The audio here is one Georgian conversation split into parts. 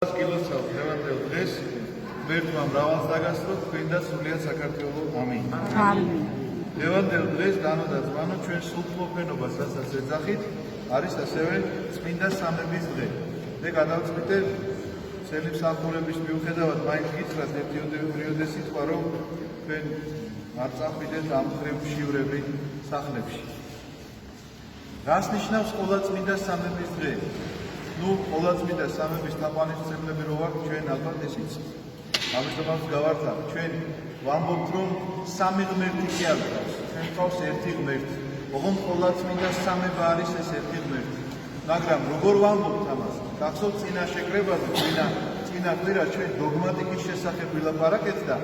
კილოსავ დღევანდელ დღეს ღმერთმა მრავალს დაგასწრო თქვენ და სრულიად საქართველოს ამინ. დღევანდელ დღეს დანო და ძმანო ჩვენ სულთმოფენობას რასაც ეძახით არის ასევე წმინდა სამების დღე. მე გადავწყვიტე წელი მსახურების მიუხედავად მაინც გითხრათ ერთი პერიოდი სიტყვა რომ თქვენ არ წამყიდეთ ამ ხრივ შივრები სახლებში. რას ნიშნავს ყოლა წმინდა სამების დღე? ყოლაწმინდა სამების თაყვანისმცემლები რო ვართ ჩვენ ალბათ ესიც. ამიტომაც გავართა ჩვენ ვამბობთ რომ სამი ღმერთი კი არ გვაქვს. ჩვენ გვყავს ერთი ღმერთი. ოღონდ ყოლაწმინდა სამება არის ეს ერთი ღმერთი. მაგრამ როგორ ვამბობთ ამას? გახსოვთ წინა შეკრებაზე, წინა კვირა ჩვენ დოგმატიკის შესახებ ვილაპარაკეთ და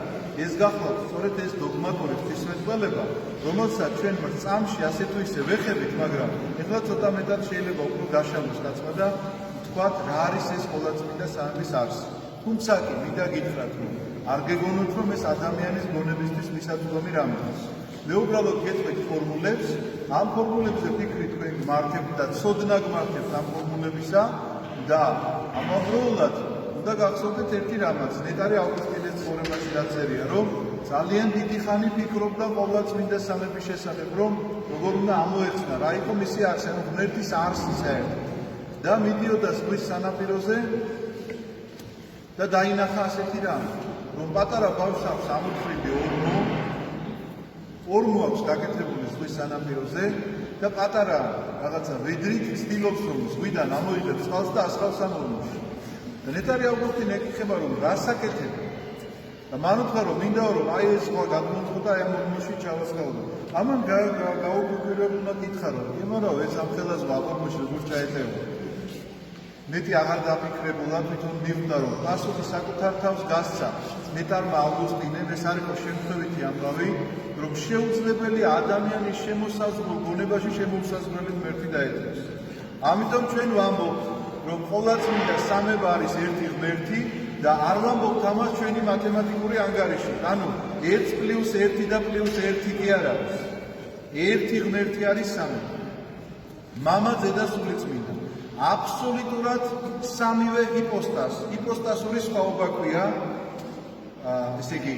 ეს გახლავთ სწორედ ეს დოგმატური ღვთისმეტყველება, რომელსაც ჩვენ წამში ასე თუ ისე ვეხებით, მაგრამ ეხლა ცოტა მეტად შეიძლება უფრო გაშალოს კაცმა და ვთქვათ რა არის ეს ყოლაწმინდა სამების არსი. თუმცა კი მინდა გითხრათ რომ არ გეგონოთ რომ ეს ადამიანის გონებისთვის მისაწვდომი რამე არის. მე უბრალოდ გეტყვით ფორმულებს, ამ ფორმულებზე ფიქრი თქვენ გმართებთ და ცოდნა გმართებთ ამ ფორმულებისა და ამავდროულად უნდა გახსოვდეთ ერთი რამაც. ნეტარი ავგუსტინეს ცხოვრებაში დაწერია რომ ძალიან დიდი ხანი ფიქრობდა ყოლაწმინდა სამების შესახებ რომ როგორ უნდა ამოეხსნა რა იყო მისი არსი, ანუ ღმერთის არსი საერთოდ. და მიდიოდა ზღვის სანაპიროზე და დაინახა ასეთი რამ, რომ პატარა ბავშვს აქვს ამოთხრილი ორმო აქვს გაკეთებული ზღვის სანაპიროზე და პატარა რაღაცა ვედრით ცდილობს რომ ზღვიდან ამოიღებს წყალს და ასხავს ამ ორმოში. და ნეტარი ავგუსტინე ეკითხება რომ რას აკეთებ? და მან უთხრა რომ მინდა რომ აი ეს ზღვა გადმოწყდა ამ ორმოში ჩავასხავდო. ამან გაუგვირებულმა კითხა რომ იმარავ ეს ამ ხელას ორმოში როგორ ჩაეწევა? მეტი აღარ დაფიქრებულა თვითონ მიხვდა რომ პასუხი საკუთარ თავს გასცა ნეტარმა ავგუსტინემ ეს არ იყო შემთხვევითი ამბავი რომ შეუძლებელია ადამიანის შემოსაზღვრულ გონებაში შემოსაზღვრელი ღმერთი დაეწევს. ამიტომ ჩვენ ვამბობთ რომ ყოლაწმინდა სამება არის ერთი ღმერთი და არ ვამბობთ ამას ჩვენი მათემატიკური ანგარიში. ანუ 1+1 და +1 კი არ არის. ერთი ღმერთი არის სამება. მამა, ძე და სულიწმინდა. აბსოლუტურად სამივე იპოსტასური სხვაობა ქვია, ესე იგი,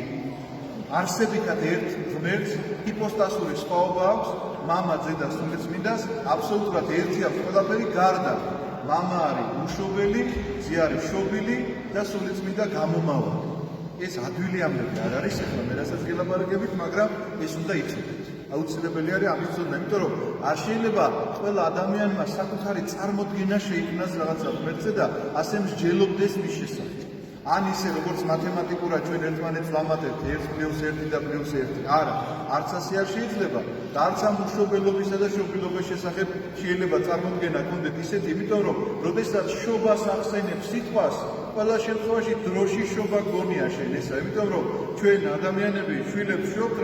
არსებითად ერთ ღმერთს იპოსტასური სხვაობა აქვს, მამა, ძე და სულიწმინდას, აბსოლუტურად ერთი აქვს ყველაფერი გარდა. მამა არის უშობელი, ძე არის შობილი და სულიწმინდა გამომავალი. ეს ადვილიამები არ არის ახლა მე რასაც გელაპარაკებით, მაგრამ ეს უნდა იცოდეთ. აუცილებელი არის ამის ცოდნა, იმიტომ რომ არ შეიძლება ყველა ადამიანმა საკუთარი წარმოდგენა შეიქმნას რაღაცა ღმერთზე და ასე მსჯელობდეს მის შესახებ. ან ისე როგორც მათემატიკურად ჩვენ ერთმანეთს ვამატებთ 1+1 და +1. არა, არც ასე არ შეიძლება და არც ამ უშობელობისა და შობილობის შესახებ შეიძლება წარმოდგენა გქონდეთ ისეთი, იმიტომ რომ როდესაც შობას ახსენებს სიტყვას, ყველა შემთხვევაში დროში შობა გონია შენ ესა, იმიტომ რომ ჩვენ ადამიანები შვილებს შობთ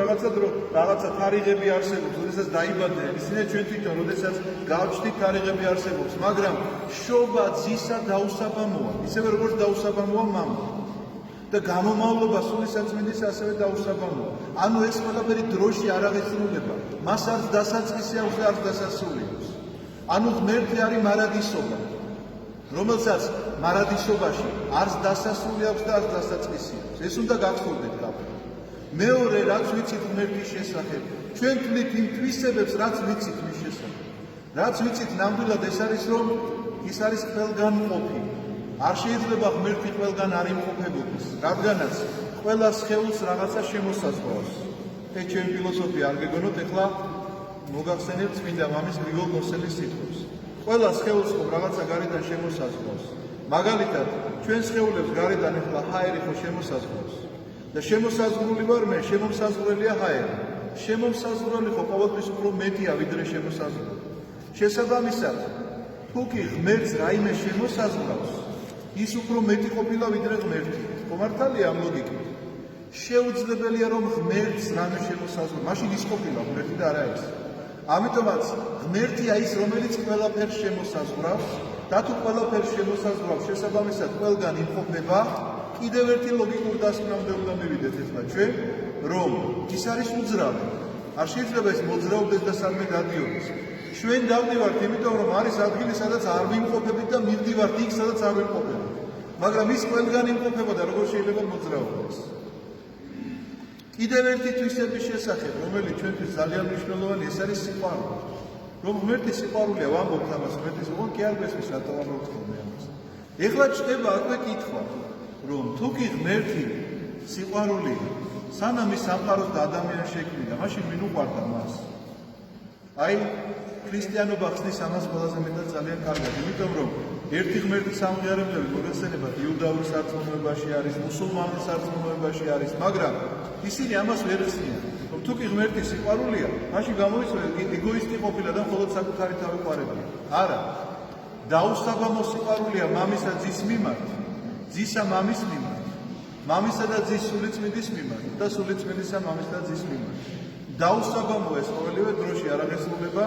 რაღაცა თარიღები არსებობს, როდესაც დაიბადნენ ისინი ჩვენ თვითონ როდესაც გავჩნდით თარიღები არსებობს, მაგრამ შობა ძისა დაუსაბამოა, ისევე როგორც დაუსაბამოა მამა. და გამომავლობა სულისაწმინდის ასევე დაუსაბამოა. ანუ ეს ყველაფერი დროში არ აღესრულება. მას არც დასაწყისი აქვს და არც დასასრული აქვს. ანუ ღმერთი არის მარადისობა, რომელსაც მარადისობაში არც დასასრული აქვს და არც დასაწყისი აქვს. ეს უნდა გახსოვდეთ კაფე. მეორე რაც ვიცით ღმერთის შესახებ, ჩვენ თვლით იმ თვისებებს, რაც ვიცით მის შესახებ. რაც ვიცით ნამდვილად ეს არის რომ ის არის ყველგან მყოფი. არ შეიძლება ღმერთი ყველგან არ იმყოფებოდეს, რადგანაც ყველა სხეულს რაღაცა შემოსაზღვრავს. ეს ჩვენ ფილოსოფია არ გეგონოთ, ეხლა მოგახსენებთ წმინდა მამის გრიგოლ კოსელის სიტყვებს. ყველა სხეულს ხომ რაღაცა გარედან შემოსაზღვრავს. მაგალითად, ჩვენ სხეულებს გარედან ეხლა ჰაერი ხო შემოსაზღვრავს და შემოსაზღვრული ვარ მე, შემოსაზღვრელია ჰაერი. შემოსაზღვრელი ხო ყოველთვის უფრო მეტია ვიდრე შემოსაზღვრელი. შესაბამისად, თუ კი ღმერთს რაიმე შემოსაზღვრავს, ის უფრო მეტი ყოფილა ვიდრე ღმერთი. ხო მართალია ამ ლოგიკით? შეუძლებელია რომ ღმერთს რამე შემოსაზღვროს, მაშინ ის ყოფილა ღმერთი და არა ის. ამიტომაც ღმერთია ის, რომელიც ყველაფერს შემოსაზღვრავს და თუ ყველაფერს შემოსაზღვრავს, შესაბამისად ყველგან იმყოფება. კიდევ ერთი ლოგიკური დასკვნამდე უნდა მივიდეთ ახლა ჩვენ, რომ ის არის უძრავი. არ შეიძლება ეს მოძრაობდეს და სადმე დადიოდეს. ჩვენ დავდივართ, იმიტომ რომ არის ადგილი, სადაც არ ვიმყოფებით და მივდივართ იქ, სადაც არ ვიმყოფებით. მაგრამ ის ყველგან იმყოფებოდა, როგორ შეიძლება მოძრაობას. კიდევ ერთი თვისების შესახებ, რომელიც ჩვენთვის ძალიან მნიშვნელოვანია, ეს არის სიყვარული. რომ ღმერთი სიყვარულია, ვამბობთ ამას, ღმერთის ოღონდ კი არ გესმის, რატო ვამბობთ ხოლმე ამას. ეხლა ჩდება აქვე კითხვა, რომ თუ კი ღმერთი სიყვარულია, სანამ ის სამყაროს და ადამიანს შექმნიდა, მაშინ ვინ უყვარდა მას? აი, ქრისტიანობა ხსნის ამას ყველაზე მეტად ძალიან კარგად, იმიტომ რომ ერთი ღმერთის სამღიარებლები მოგეხსენებათ იუდაურ სარწმუნოებაში არის, მუსულმანურ სარწმუნოებაში არის, მაგრამ ისინი ამას ვერ ხსნიან, რომ თუ კი ღმერთი სიყვარულია, მაშინ გამოიწვია ეგოისტი ყოფილა და მხოლოდ საკუთარი თავი ყარებია. არა. დაუსაბამო სიყვარულია მამისა ძის მიმართ, ძისა მამის მიმართ, მამისა და ძის სულიწმიდის მიმართ და სულიწმიდისა მამის და ძის მიმართ. დაუსაბამო ეს ყოველივე დროში არ აღესრულება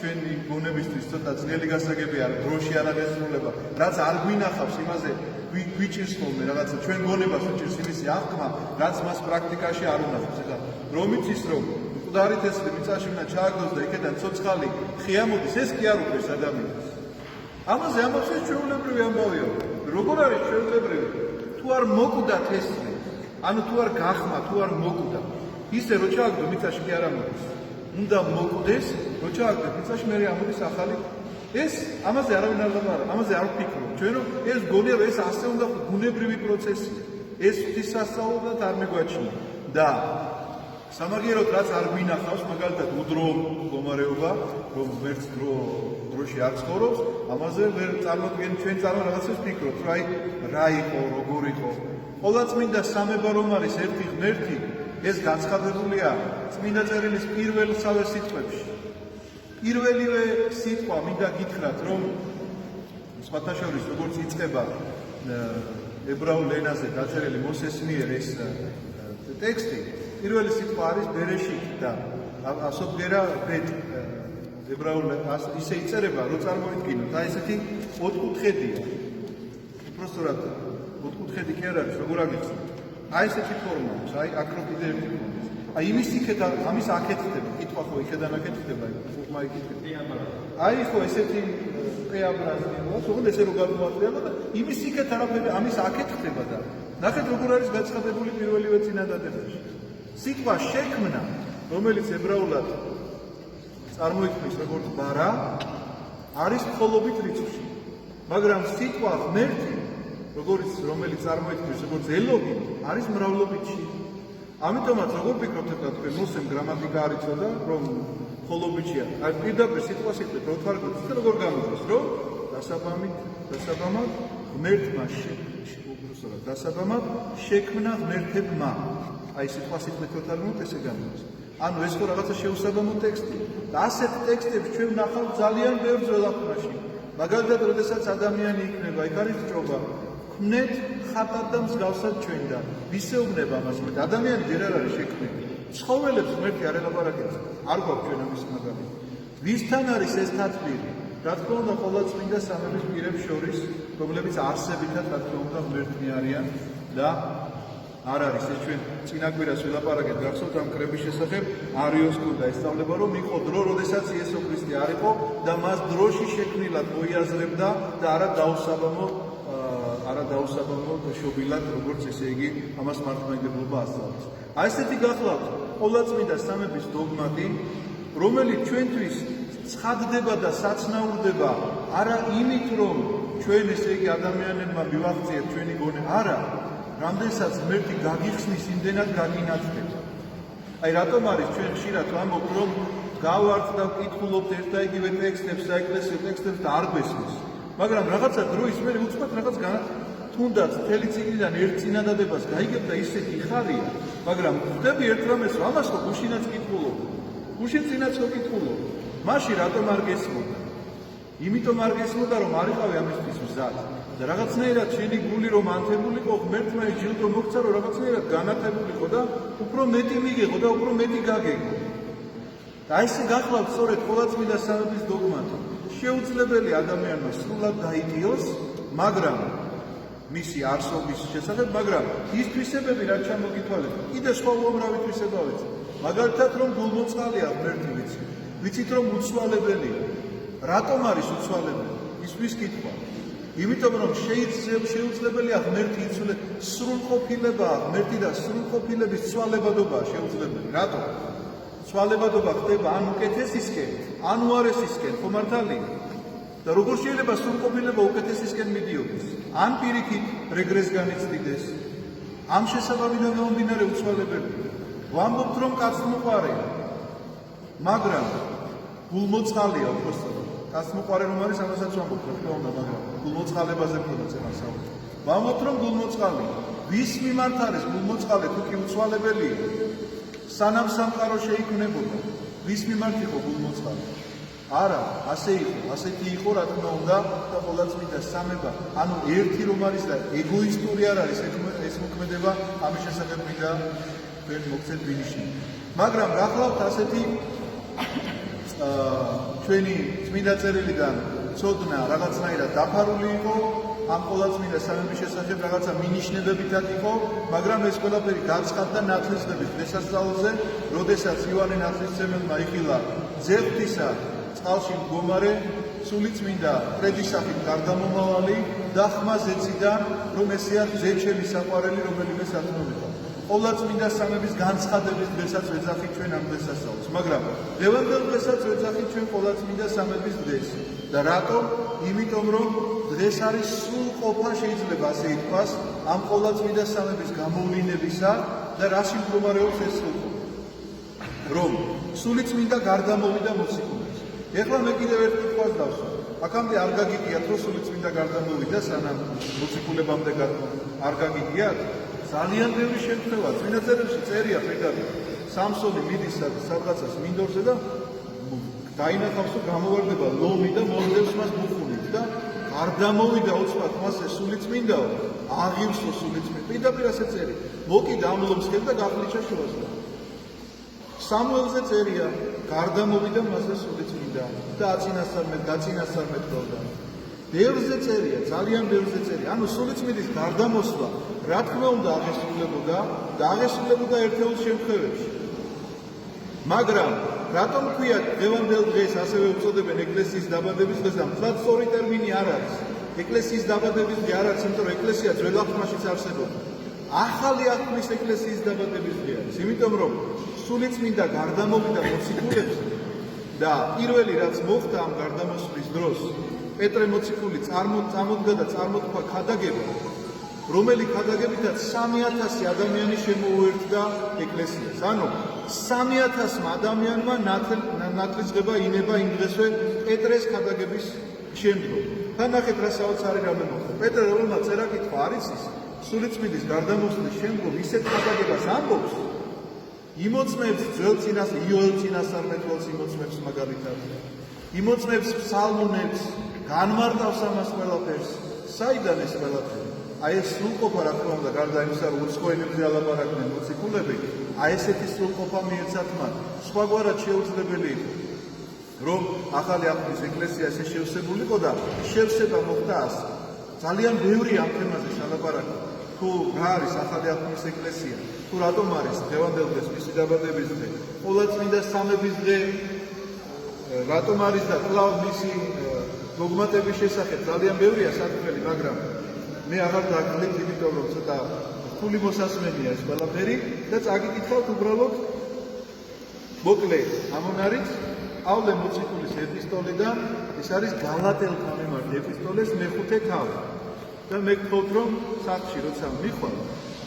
ჩვენი გონებისთვის ცოტა ძნელი გასაგები არა, დროში არ აღესრულება, რაც არ გვინახავს იმაზე გვიჭირს ხოლმე რაღაცა ჩვენ გონებას უჭირს იმისი აღქმა, რაც მას პრაქტიკაში არ უნახავს. ეხლა რომ იცის რომ მკვდარი თესლი მიწაში უნდა ჩააგდოს და იქიდან ცოცხალი ხია მოდის, ეს კი არ უყურებს ადამიანს. ამაზე ამბობს ჩვეულებრივი ამბავია. როგორ არის ჩვეულებრივი? თუ არ მოკვდა თესლი, ანუ თუ არ გახმა, თუ არ მოკვდა, ისე რო ჩააგდო მიწაში კი არ ამოდის. უნდა მოკვდეს, რო ჩააგდო მიწაში მე ამოდის ახალი. ეს ამაზე არავინ არ ლაპარაკობს, ამაზე არ ვფიქრობ. ჩვენ რომ ეს გონია, ეს ასე უნდა ბუნებრივი პროცესია. ეს ღვთისასწაულოდ არ მეგვაჩნია და სამაგიეროდ რაც არ გვინახავს, მაგალითად უდროო მდგომარეობა, რომ ვერც დროში არ ცხოვრობს, ამაზე ვერ წარმოგვიდგენთ ჩვენ რაღაცას ვფიქრობთ, რა იყო, როგორ იყო. ყოვლადწმინდა სამება რომ არის ერთი ღმერთი, ეს გაცხადებულია წმინდა წერილის პირველსავე სიტყვებში. პირველივე სიტყვა მინდა გითხრათ, რომ სხვათა შორის როგორც იწყება ებრაულ ენაზე დაწერილი მოსეს მიერ ეს ტექსტი, პირველი სიტყვა არის ბერეშით და ასოფგერა ბეთ ებრაულ ისე იწერება, რომ წარმოიდგინოთ, აი ესეთი ოთხკუთხედია. უბრალოდ ოთხკუთხედი კი არ არის, როგორ აგიხსნათ. აი ესეთი ფორმა აქვს, აი აქ რო კიდე ერთი ფორმა. აი იმის იქიდან, ამის აქეთ ხდება, კითხვა ხო იქიდან აქეთ ხდება, ხუღმა იქიდან. აი ხო ესეთი პეაბრაზია, თუმცა ესე რო გადმოაწერა და იმის იქეთ არაფერი, ამის აქეთ ხდება და ნახეთ როგორ არის გაცხადებული პირველივე წინადადებაში. სიტყვა შექმნა, რომელიც ებრაულად წარმოიქმნის როგორც ბარა, არის მხოლობით რიცხვში. მაგრამ სიტყვა ღმერთი, რომელიც წარმოიქმნის როგორც ელოგი, არის მრავლობითში. ამიტომაც როგორ ფიქრობთ თქვენ მოსემ გრამატიკა არ იცოდა, რომ მხოლობითშია. აი პირდაპირ სიტყვას იტყვით, რომ თარგმნით, და როგორ გამოდის, რომ დასაბამად ღმერთმა დასაბამად შექმნა ღმერთებმა. აი სიტყვას იტყვით, რომ თარგმნით, ესე გამოდის. ანუ ეს ხო რაღაცა შეუსაბამო ტექსტი. და ასეთ ტექსტებს ჩვენ ვნახავთ ძალიან ბევრ ძველაყრაში. მაგალითად, როდესაც ადამიანი იქნება, იქ არის ჭრობა. ქმნეთ ხატად და მსგავსად ჩვენთან. ვისეუბნება ამას, რომ ადამიანი ჯერ არ არის შექმნილი. ცხოველებს ღმერთი არ ელაპარაკებს. არ გვაქვს ჩვენ ამის მაგალითი. ვისთან არის ეს თათბირი? რა თქმა უნდა, ყოვლადწმინდა სამების პირებს შორის, რომლებიც არსებითად რა თქმა უნდა ღმერთნი არიან და არ არის ეს ჩვენ წინა კვირას ვილაპარაკეთ გახსოვთ ამ კრების შესახებ არიოს კუდა ესწავლება რომ იყო დრო როდესაც იესო ქრისტე არ იყო და მას დროში შექმნილად მოიაზრებდა და არა დაუსაბამო შობილად როგორც ესე იგი ამას მართლმადიდებლობა ასწავლის. აი ესეთი გახლავთ ყოვლადწმინდა სამების დოგმატი, რომელიც ჩვენთვის ცხადდება და საცნაურდება არა იმით რომ ჩვენ ესე იგი ადამიანებმა მივაღწიეთ ჩვენი გონე, არა რამდენსაც ღმერთი გაგიხსნის, იმდენად გაგინაცდებს. აი რატომ არის ჩვენ ხშირად ვამბობთ, რომ გავართ და ვკითხულობთ ერთ და იგივე ტექსტებს, საეკლესიო ტექსტებს და არ გვესმის. მაგრამ რაღაცა დროის მერე უცბად რაღაც თუნდაც მთელი წიგნიდან ერთ წინადადებას გაიგებ და ისეთი ხარია, მაგრამ ხვდები ერთ რამეს, რომ ამას ხო გუშინაც კითხულობ. გუშინ წინაც ხო კითხულობ. მაშინ რატომ არ გესმოდა? იმიტომ არ გესმოდა, რომ არ იყავი ამისთვის მზად. და რაღაცნაირად შენი გული რომ ანთებულიყო, ღმერთმა ის ჯილდო მოგცა, რომ რაღაცნაირად განათებულიყო და უფრო მეტი მიგეღო და უფრო მეტი გაგეგო. და ესე გახლავთ სწორედ ყოვლადწმინდა სამების დოგმატი. შეუძლებელი ადამიანმა სრულად დაიდიოს, მაგრამ მისი არსობის შესახებ, მაგრამ ის თვისებები რაც ჩამოგითვალეთ, კიდე სხვა უამრავი თვისებაა. მაგალითად რომ გულმოწყალია ღმერთი ვიცით რომ უცვალებელია. რატომ არის უცვალებელი? ისთვის კითხვა. იმიტომ რომ შეუძლებელია ღმერთი იცვლება, სრულყოფილებაა ღმერთი და სრულყოფილების ცვალებადობაა შეუძლებელი. რატო? ცვალებადობა ხდება ან უკეთესისკენ, ან უარესისკენ, ხო მართალია? და როგორ შეიძლება სრულყოფილება უკეთესისკენ მიდიოდეს? ან პირიქით რეგრესს განიცდიდეს? ამ შესაბამიდან მომდინარე უცვალებელია. ვამბობთ რომ კაცთმოყვარეა, მაგრამ გულმოწყალია უბრალოდ. კაცთმოყვარე რომ არის, ამასაც ვამბობთ, რა თქმა უნდა, მაგრამ გულმოწყალებაზე ხდება წერა საუბარი. ვამბობთ რომ გულმოწყალია. ვის მიმართ არის გულმოწყალე თუ კი უცვალებელია? სანამ სამყარო შეიქმნებოდა, ვის მიმართ იყო გულმოწყალე? არა, ასე იყო, ასეთი იყო, რა თქმა უნდა, და ყოვლადწმინდა სამება, ანუ ერთი რომ არის და ეგოისტური არ არის, ეს მოქმედება ამის შესახებ მინდა თქვენ მოგცეთ ბინიშნი. მაგრამ გახლავთ ასეთი ჩვენი წმინდა წერილიდან ცოდნა რაღაცნაირად დაფარული იყო, ამ ყოვლადწმინდა სამების შესახებ რაღაცა მინიშნებებითად იყო, მაგრამ ეს ყველაფერი გაცხადდა ნათლისღების დღესასწაულზე, როდესაც იოანე ნათლისმცემელმა იხილა ძევთისა წყალში მდგომარე სულიწმინდა ფრედისახით გარდამომავალი და ხმას ეციდა, რომ ესეა ძეჩელი საყვარელი, რომელიმე სათნოება. ყოვლადწმინდა სამების განცხადების დღესაც ვეძახით ჩვენ ამ დღესასწაულს, მაგრამ ლევანდელ დღესაც ვეძახით ჩვენ ყოვლადწმინდა სამების დღეს. და რატომ? იმიტომ რომ დღეს არის სრულყოფა, შეიძლება ასე ითქვას, ამ ყოვლადწმინდა სამების გამოვლინებისა და რაში მდგომარეობს ეს სრულყოფა. რომ სულიწმინდა გარდამოვიდა მოციქულებს. ეხლა მე კიდევ ერთ კითხვას დავსვა. აქამდე არ გაგიგიათ, რომ სულიწმინდა გარდამოვიდა, სანამ მოციქულებამდე არ გაგიგიათ? ძალიან ბევრი შემთხვევა წმინდა წერილში წერია პირდაპირ. სამსონი მიდის სადღაცას მინდორზე და დაინახავს, რომ გამოვარდება ლომი და მომდევს მას ბუხულით და გარდამოვიდა უცბად მას ეს სულიწმინდაო, აღივსო სულიწმინდა. პირდაპირ ასე წერია. მოკიდა ამ ლომს ხელი და გახლიჩა შუაზე. სამუელზე წერია, გარდამოვიდა მასზე სულიწმინდა და გაწინასწარმეთ როდა. ბევრზე წერია, ძალიან ბევრზე წერია. ანუ სულიწმინდის გარდამოსვლა, რა თქმა უნდა, აღესრულებოდა და აღესრულებოდა ერთეულ შემთხვევებში. მაგრამ რატომ ქვია დღევანდელ დღეს ასევე უწოდებენ ეკლესიის დაბადების დღეს და მთლად სწორი ტერმინი არ არის. ეკლესიის დაბადების დღე არ არის, იმიტომ რომ ეკლესია ძველ აღთქმაშიც არსებობდა. ახალი აღთქმის ეკლესიის დაბადების დღე არის, იმიტომ რომ სულიწმინდა გარდამოვიდა მოციქულებს და პირველი რაც მოხდა ამ გარდამოსვლის დროს, პეტრე მოციქული წამოდგა და წარმოთქვა ქადაგება, რომელი ქადაგებითაც 3000 ადამიანი შემოუერთდა ეკლესიას. ანუ 3000 ადამიანმა ნათლისღება ინება იმ დღესვე პეტრეს ქადაგების შემდგომ. თან ნახეთ რა საოცარი რამე მოხდა. პეტრე რომელმაც წერა კითხვა არ იცის, სულიწმინდის გარდამოსვლის შემდგომ ისეთ ქადაგებას ამბობს, იმოწმებს ძველ წინასწარ იოელ წინასწარმეტყველს იმოწმებს მაგალითად, იმოწმებს ფსალმუნებს, განმარტავს ამას ყველაფერს. საიდან ეს ყველაფერი? აი ეს სრულყოფა, რა თქმა უნდა, გარდა იმისა, რომ უცხოენებზე ალაპარაკდნენ მოციქულები, აი ესეთი სრულყოფა მიეცათ მათ. სხვაგვარად შეუძლებელი იყო, რომ ახალი აღთქმის ეკლესია ესე შევსებულიყო და შევსება მოხდა ასე. ძალიან ბევრი ამ თემაზე შალაპარაკი. თუ რა არის ახალი აღთქმის ეკლესია, თუ რატომ არის დღევანდელ დღეს მისი დაბადების დღე, ყოვლადწმინდა სამების დღე, რატომ არის და კვლავ მისი დოგმატების შესახებ ძალიან ბევრია საკითხები, მაგრამ მე აღარ დაგგლით, იმიტომ რომ ცოტა რთული მოსასმენია ეს ყველაფერი და წაგიკითხავთ უბრალოდ მოკლე ამონარით პავლე მოციქულის ეპისტოლიდან, ეს არის გალატელთა მიმართ ეპისტოლეს მეხუთე თავი. და მე გთხოვთ, რომ სახლში როცა მიხვალ,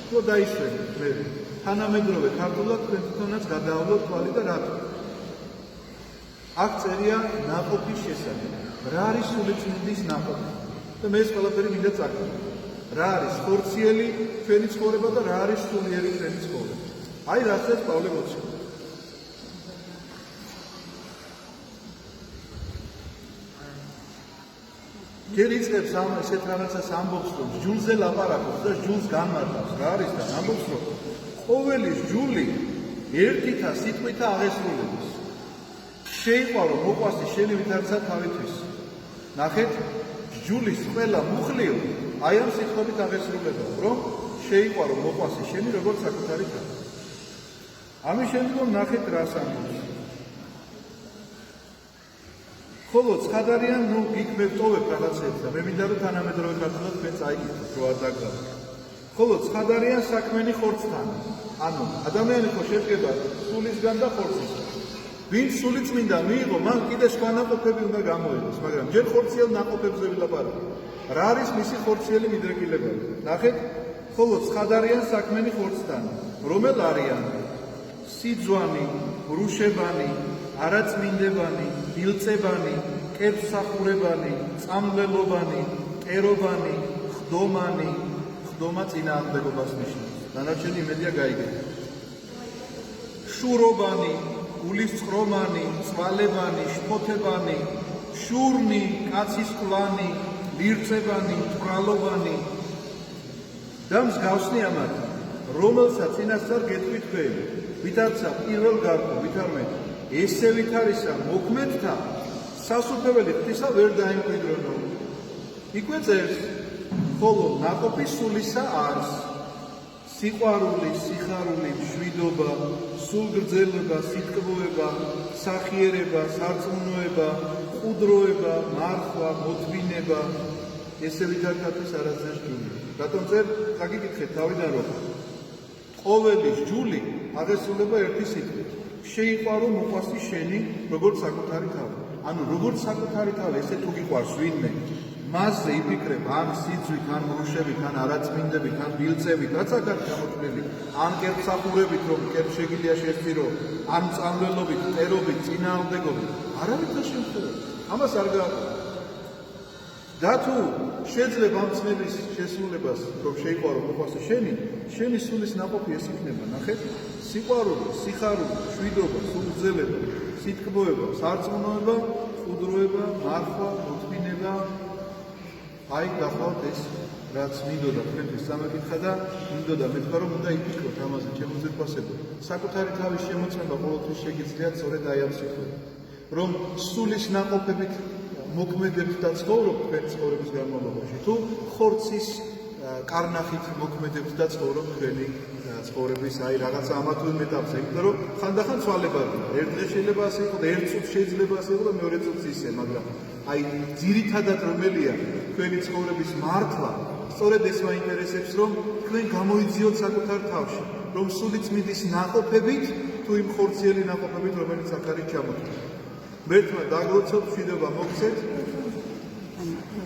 თუ დაისვენოთ მე თანამედროვე ქართულად თქვენ თვითონაც გადაავლოთ თვალი და რატო. აქ წერია ნაყოფის შესახებ. რა არის სულიწმინდის ნაყოფი? და მე ეს ყველაფერი მინდა წაგიკითხო. რა არის ხორციელი ჩვენი ცხოვრება და რა არის სულიერი ჩვენი ცხოვრება? აი რასაც პავლე მოციქული. ჯერ იწყებს ამ ესეთ რაღაცას ამბობს, რომ ჯულზე ლაპარაკობს და ჯულს განმარტავს. რა არის და ამბობს, რომ ყოველი ჯული ერთითა სიტყვითა აღესრულებს. შეიყვარო მოყვასი შენი ვითარცა თავისთვის. ნახეთ, ჯულის ყველა მუხლიო აი ამ სიტყვებით აღესრულება, რომ შეიყვარო მოყვასი შენი როგორც საკუთარი თავი. ამის შემდგომ ნახეთ რას ამბობს. ხოლო ცხადარიან, ნუ იქ მე ვტოვებ რაღაცებს და მე მინდა რომ თანამედროვე ქართულად თქვენ წაიგეთ, რო არ დაგგავთ. ხოლო ცხადარიან საქმენი ხორცთან. ანუ ადამიანი ხო შედგება სულისგან და ხორცისგან. ვინც სულიწმინდა მიიღო, მან კიდე სხვა ნაყოფები უნდა გამოიღოს, მაგრამ ჯერ ხორციელ ნაყოფებზე ვილაპარაკო. რა არის მისი ხორციელი მიდრეკილებანი? ნახეთ, ხოლო ცხადარიან საქმენი ხორცთან, რომელ არიან სიძვანი, რუშებანი, არაწმინდებანი, დილწებანი, კებსახურებანი, წამლელობანი, კერობანი, ხდომანი, ხდომა წინააღმდეგობას ნიშნავს. დანარჩენი იმედია გაიგეთ. შურობანი, გულისწყრომანი, წვალებანი, შფოთებანი, შურნი, კაცისყლანი, ლირწებანი, ტრალობანი და მსგავსნი ამათ, რომელსაც წინასწარ გეტყვით თქვენ, ვითარცა პირველ გარკვეულ, ვითარმეთ, ესე ვითარისა მოქმედთა, სასუფეველი ღვთისა ვერ დაიმკვიდრონო. იქვე წერს, ხოლო ნაყოფი სულისა არს, სიყვარული, სიხარული, მშვიდობა, სულგრძელება, სიტკბოება, სახიერება, სარწმუნოება, ყუდროება, მარხვა, მოთმინება, ესე ვითარდათვის არასდროს ჯული. რატომ წერ? წაგიკითხეთ თავიდან რომ ყოველის ჯული აღესრულება ერთი სიტყვით. შეიყვარო მოყვასი შენი, როგორც საკუთარი თავი. ანუ როგორც საკუთარი თავი, ესე თუ გიყვარს ვინმე, მასზე იფიქრებ ან სიძვით, ან რუშებით, ან არაწმინდებით, ან დილწებით, რაც აქ გამოთვლილი, ან კერპსახურებით, რომ კერპ შეგიძლია შესწირო, ან წამლელობით, ტერობით, წინააღმდეგობით, არავითარ შემთხვევაში. ამას არ გააკეთებ. და თუ შეიძლება ამ ცნების შესრულებას, რომ შეიყვარო მოყვასი შენი სულის ნაყოფი ეს იქნება, ნახეთ, სიყვარული, სიხარული, მშვიდობა, სულგრძელება, სიტკბოება, სარწმუნოება, ყუდროება, მარხვა, მოთმინება. აი გახლავთ ეს რაც მინდოდა თქვენთვის სამეკითხა და მინდოდა მეთქვა რომ უნდა იფიქროთ ამაზე ჩემო ძვირფასებო. საკუთარი თავის შემოწმება ყოველთვის შეგიძლიათ სწორედ აი ამ სიტყვებით. რომ სულის ნაყოფებით მოქმედებთ და ცხოვრობთ თქვენი ცხოვრების განმავლობაში. თუ ხორცის კარნახით მოქმედებთ და ცხოვრობთ თქვენი ცხოვრების აი რაღაცა ამა თუ იმ ეტაპზე, იმიტომ რომ ხანდახან ცვალებადია. ერთ დღეს შეიძლება ასე იყოს, ერთ წუთს შეიძლება ასე იყოს და მეორე წუთს ისე, მაგრამ აი ძირითადად რომელია თქვენი ცხოვრების მართვა, სწორედ ეს მაინტერესებს, რომ თქვენ გამოიძიოთ საკუთარ თავში, რომ სულიწმინდის ნაყოფებით თუ იმ ხორციელი ნაყოფებით, რომელიც აქ არის ჩამოთვლილი. მერთმა დაგლოცოთ, მშვიდობა მოგცეთ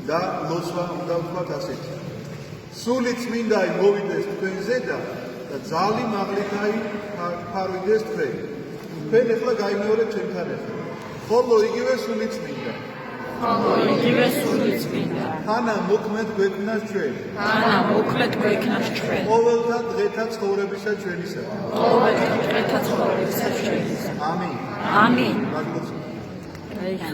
და ლოცვა უნდა ვთქვათ ასეთი. სულიწმინდაი მოვიდეს თქვენზე და ძალი მაღლითაი ფარვიდეს თქვენ. თქვენ ეხლა გაიმეორეთ ჩემთან ერთად. ხოლო იგივე სულიწმინდა. თანა მოქმედ გვექნას ჩვენ. ყოველთა დღეთა ცხოვრებისა ჩვენისა. ამინ. ამინ. დაგლოცოთ.